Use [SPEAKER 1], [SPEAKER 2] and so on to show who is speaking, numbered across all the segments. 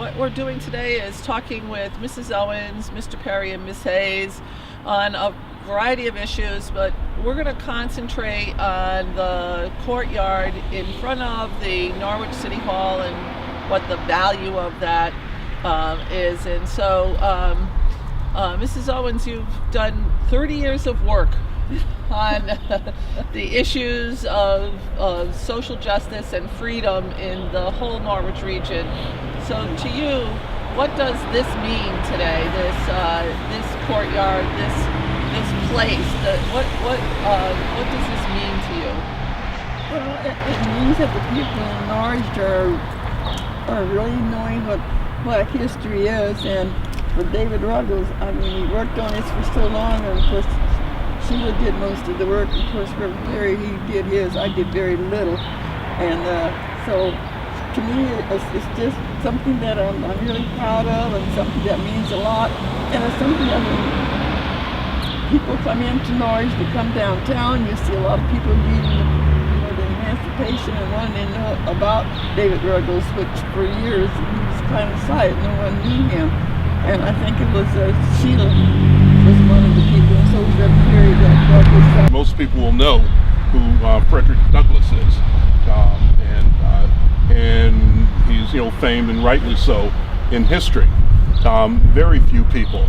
[SPEAKER 1] what we're doing today is talking with Mrs. Owens, Mr. Perry, and Ms. Hayes on a variety of issues, but we're going to concentrate on the courtyard in front of the Norwich City Hall and what the value of that is. And so, Mrs. Owens, you've done 30 years of work on the issues of social justice and freedom in the whole Norwich region. So to you, what does this mean today, this courtyard, this place? What does this mean to you?
[SPEAKER 2] Well, it means that the people in Norwich are really knowing what Black history is. And for David Ruggles, I mean, he worked on this for so long, and of course Shiela did most of the work. Of course, for Gregory, he did his. I did very little. And so to me, it's just something that I'm really proud of, and something that means a lot. And it's something, I mean, people come into Norwich, they come downtown, you see a lot of people reading the emancipation and wanting to know about David Ruggles, which for years he was kind of silent, no one knew him. And I think it was Shiela was one of the people, and so was Gregory that brought this up.
[SPEAKER 3] Most people will know who Frederick Douglass is, and he's famed, and rightly so, in history. Very few people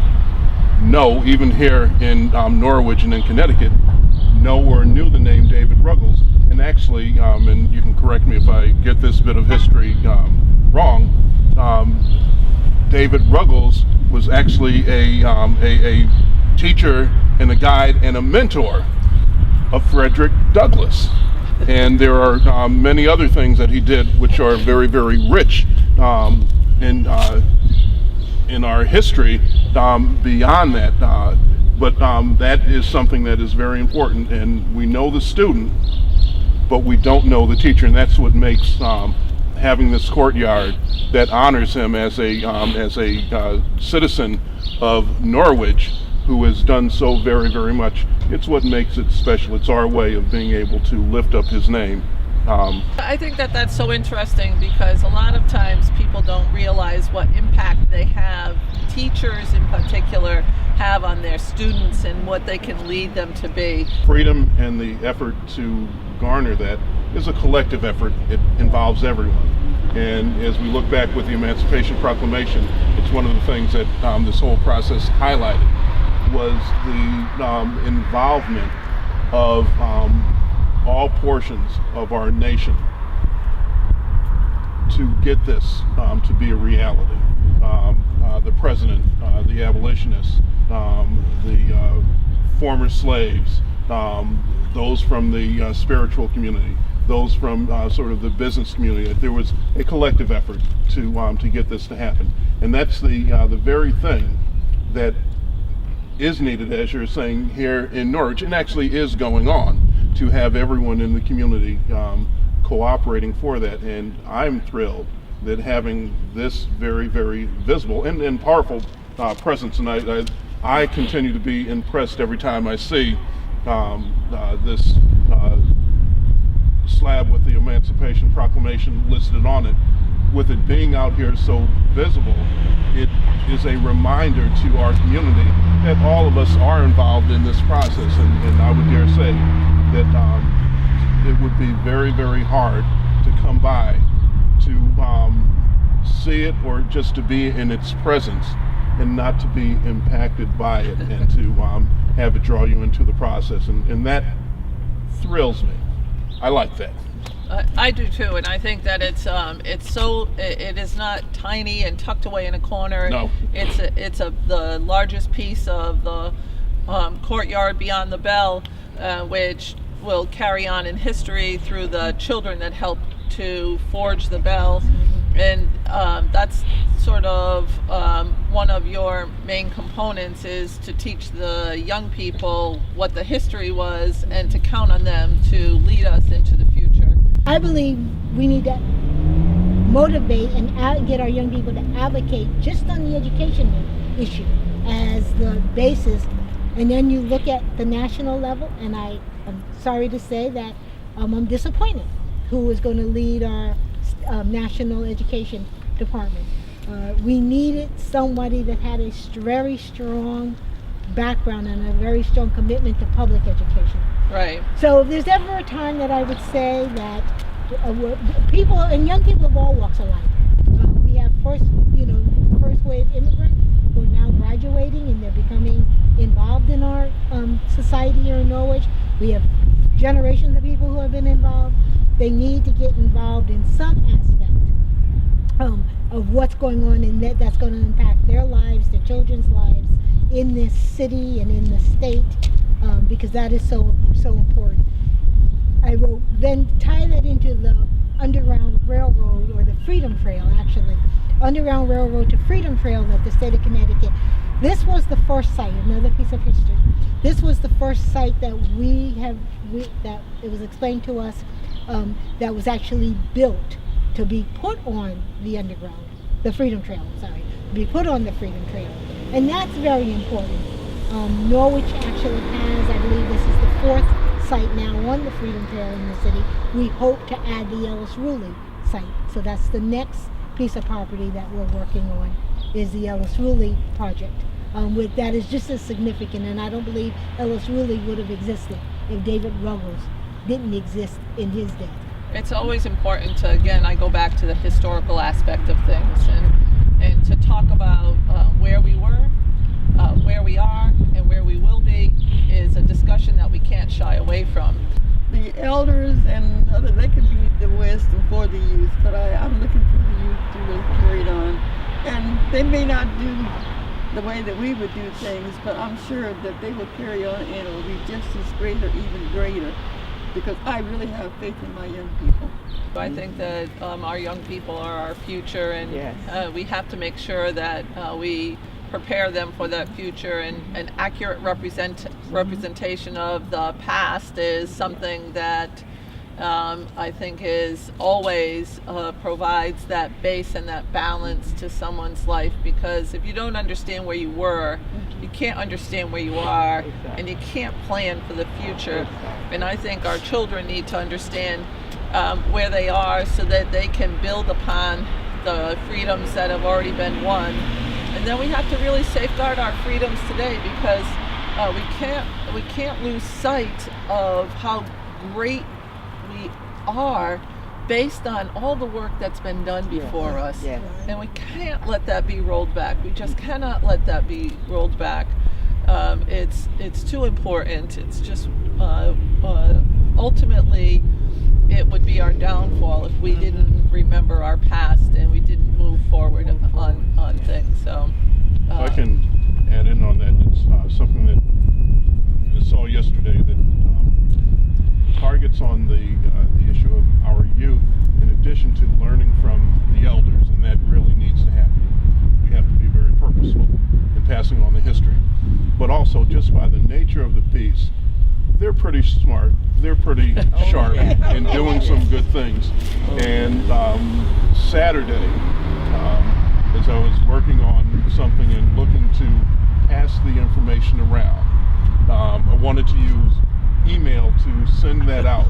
[SPEAKER 3] know, even here in Norwich and in Connecticut, know or knew the name David Ruggles. And actually, and you can correct me if I get this bit of history wrong, David Ruggles was actually a teacher and a guide and a mentor of Frederick Douglass. And there are many other things that he did which are very, very rich in our history beyond that. But that is something that is very important, and we know the student, but we don't know the teacher, and that's what makes having this courtyard that honors him as a citizen of Norwich who has done so very, very much. It's what makes it special. It's our way of being able to lift up his name.
[SPEAKER 1] I think that's so interesting, because a lot of times people don't realize what impact they have, teachers in particular, have on their students and what they can lead them to be.
[SPEAKER 3] Freedom and the effort to garner that is a collective effort. It involves everyone. And as we look back with the Emancipation Proclamation, it's one of the things that this whole process highlighted was the involvement of all portions of our nation to get this to be a reality. The president, the abolitionists, the former slaves, those from the spiritual community, those from sort of the business community. There was a collective effort to get this to happen, and that's the very thing that is needed, as you're saying, here in Norwich, and actually is going on, to have everyone in the community cooperating for that. And I'm thrilled that having this very, very visible and powerful presence, and I continue to be impressed every time I see this slab with the Emancipation Proclamation listed on it. With it being out here so visible, it is a reminder to our community that all of us are involved in this process, and I would dare say that it would be very, very hard to come by to see it, or just to be in its presence and not to be impacted by it, and to have it draw you into the process, and that thrills me. I like that.
[SPEAKER 1] I do too, and I think that it is not tiny and tucked away in a corner.
[SPEAKER 3] No.
[SPEAKER 1] It's the largest piece of the courtyard beyond the bell, which will carry on in history through the children that helped to forge the bell, and that's sort of one of your main components, is to teach the young people what the history was and to count on them to lead us into the future.
[SPEAKER 4] I believe we need to motivate and get our young people to advocate just on the education issue as the basis, and then you look at the national level, and I'm sorry to say that I'm disappointed who is going to lead our national education department. We needed somebody that had a very strong background and a very strong commitment to public education.
[SPEAKER 1] Right.
[SPEAKER 4] So if there's ever a time that I would say that people and young people of all walks of life, we have first wave immigrants who are now graduating and they're becoming involved in our society here in Norwich. We have generations of people who have been involved. They need to get involved in some aspect of what's going on, and that's going to impact their lives, their children's lives in this city and in the state, because that is so important. I will then tie that into the Underground Railroad, or the Freedom Trail, actually. Underground Railroad to Freedom Trail of the state of Connecticut. This was the first site, another piece of history. This was the first site that that it was explained to us that was actually built to be put on the Freedom Trail, to be put on the Freedom Trail. And that's very important. Norwich actually has, I believe this is the 4th site now on the Freedom Trail in the city. We hope to add the Ellis Ruley site. So that's the next piece of property that we're working on, is the Ellis Ruley project. That is just as significant, and I don't believe Ellis Ruley would have existed if David Ruggles didn't exist in his day.
[SPEAKER 1] It's always important to, again, I go back to the historical aspect of things, and to talk about where we were, where we are, and where we will be is a discussion that we can't shy away from.
[SPEAKER 2] The elders and others, they can be the wisdom for the youth, but I'm looking for the youth to really carry it on. And they may not do the way that we would do things, but I'm sure that they will carry on and it will be just as great or even greater, because I really have faith in my young people.
[SPEAKER 1] I think that our young people are our future, and we have to make sure that we prepare them for that future, and an accurate representation of the past is something that I think is always provides that base and that balance to someone's life, because if you don't understand where you were, you can't understand where you are, and you can't plan for the future. And I think our children need to understand where they are so that they can build upon the freedoms that have already been won. And then we have to really safeguard our freedoms today, because we can't lose sight of how great we are based on all the work that's been done before us.
[SPEAKER 5] Yes.
[SPEAKER 1] And we can't let that be rolled back. We just cannot let that be rolled back. It's too important. It's just ultimately it would be our downfall if we didn't remember our past and we didn't move forward on things. So
[SPEAKER 3] If I can add in on that, it's something that I saw yesterday that targets on the issue of our youth, in addition to learning from the elders, and that really needs to happen. We have to be very purposeful in passing on the history, but also just by the nature of the piece, they're pretty smart, they're pretty sharp in doing some good things. And Saturday, as I was working on something and looking to pass the information around, I wanted to use email to send that out.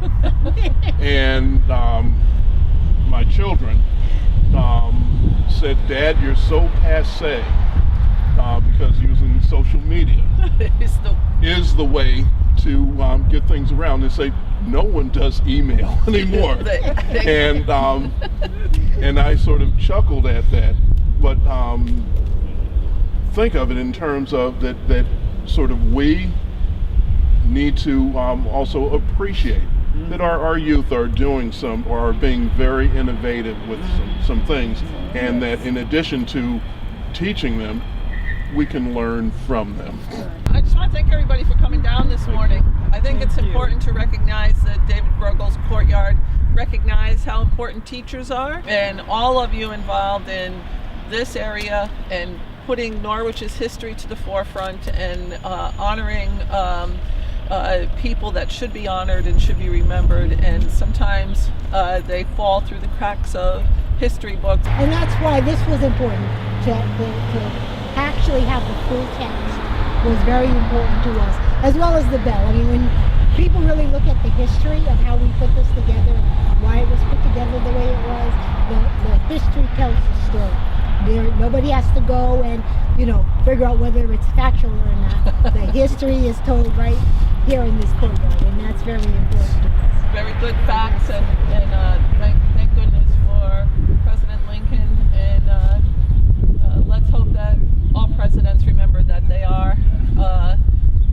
[SPEAKER 3] And my children said, "Dad, you're so passe," because using social media is the way to get things around. They say no one does email anymore. And I sort of chuckled at that, but think of it in terms of that sort of we need to also appreciate that our youth are doing or are being very innovative with some things, and that in addition to teaching them, we can learn from them.
[SPEAKER 1] I just want to thank everybody for coming down this morning. I think it's important to recognize that David Ruggles Courtyard, recognize how important teachers are, and all of you involved in this area and putting Norwich's history to the forefront and honoring people that should be honored and should be remembered, and sometimes they fall through the cracks of history books.
[SPEAKER 4] And that's why this was important, to actually have the full text was very important to us, as well as the bell. I mean, when people really look at the history of how we put this together, why it was put together the way it was, the history tells the story. Nobody has to go and, figure out whether it's factual or not. The history is told right here in this courtyard, and that's very important to us.
[SPEAKER 1] Very good facts, and thank goodness for President Lincoln, and let's hope that all presidents remember that they are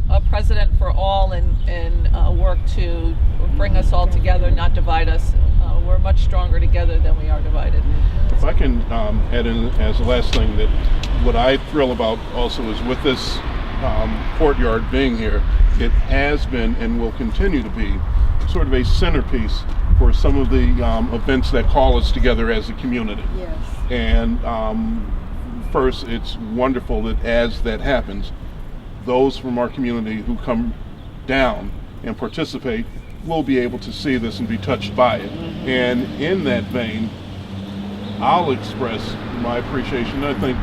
[SPEAKER 1] a president for all, and work to bring us all together, not divide us. We're much stronger together than we are divided.
[SPEAKER 3] If I can add in as the last thing, that what I thrill about also is with this courtyard being here, it has been and will continue to be sort of a centerpiece for some of the events that call us together as a community.
[SPEAKER 2] Yes.
[SPEAKER 3] And first, it's wonderful that as that happens, those from our community who come down and participate will be able to see this and be touched by it. And in that vein, I'll express my appreciation. I think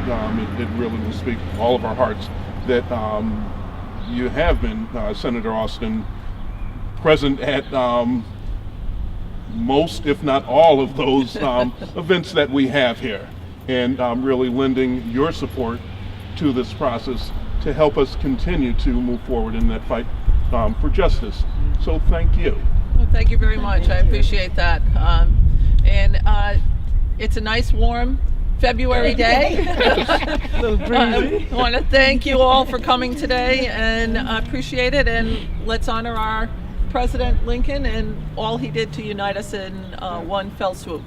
[SPEAKER 3] it really will speak to all of our hearts that you have been, Senator Osten, present at most, if not all, of those events that we have here, and really lending your support to this process to help us continue to move forward in that fight for justice. So thank you.
[SPEAKER 1] Well, thank you very much. I appreciate that. And it's a nice, warm February day. I want to thank you all for coming today, and I appreciate it. And let's honor our President Lincoln and all he did to unite us in one fell swoop.